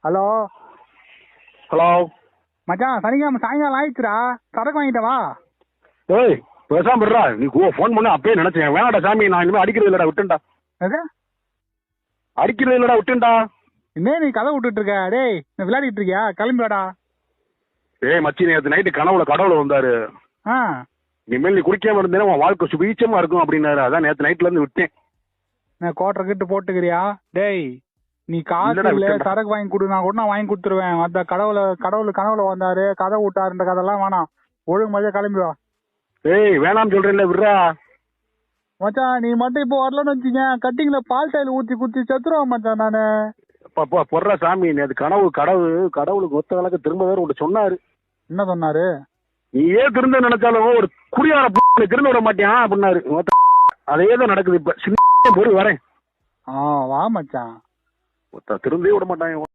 Hello hello மச்சான், சனிக்கிழமை சாயங்காலம் ஆயிடுச்சுடா, சரக்கு வாங்கிட்ட வா. ஏய் பேசாம இருடா. நீ ஃபோன் பண்ண அப்பயே நினைச்சேன். வேணாடா சாமி, நான் இனிமே அடிக்கிறது இல்லடா, விட்டுண்டா. எது அடிக்கிறது இல்லடா, விட்டுண்டா. இன்னே நீ கதை விட்டுட்டு இருக்க? டேய், நீ விளையாடிட்டு இருக்கியா? கிளம்பிவாடா. ஏய் மச்சி, நேற்று நைட்டு கனவுல கடவுள் வந்தாரு. ஆ, இனிமேல் நீ குடிக்காம இருந்தேன்னா உன் வாழ்க்கை சுபீச்சமா இருக்கும் அப்படின்னாரு. அதான் நேற்று நைட்ல இருந்து விட்டேன். நான் கோட்டரை கிட்ட போட்டுக்கிறியா? டேய், நீ காசு இல்லடா, இல்ல விட்டுடா. சரக்கு வாங்கி கொடுனா கூட நான் வாங்கி கொடுத்துருவேன். அந்த கடவுள் கனவுல வந்தாரு, கதை விட்டாருன்ற கதெல்லாம் வேணாம். ஒழுங்கு மதியா கிளம்பி வா. ஏய் வேணாம் சொல்றேன்ல, விடுறா. மச்சான், நீ மட்டும் இப்போ வரலன்னு வச்சுங்க, கட்டிங்ல பால் டைல் ஊத்தி குத்தி செத்துருவேன் மச்சான் நானு. பொறா சாமி, நேற்று கடவுளுக்கு ஒத்த கணக்கு திரும்ப வேற உன்ட்ட சொன்னாரு. என்ன சொன்னாரு? நீ ஏன் திருந்த நினைச்சாலும் ஒரு குடியார திரும்ப விட மாட்டியான் அப்படின்னாரு. அதே தான் நடக்குது இப்ப. சின்ன பொருள் வரேன். வா மச்சான். திருந்தே விட மாட்டாங்க.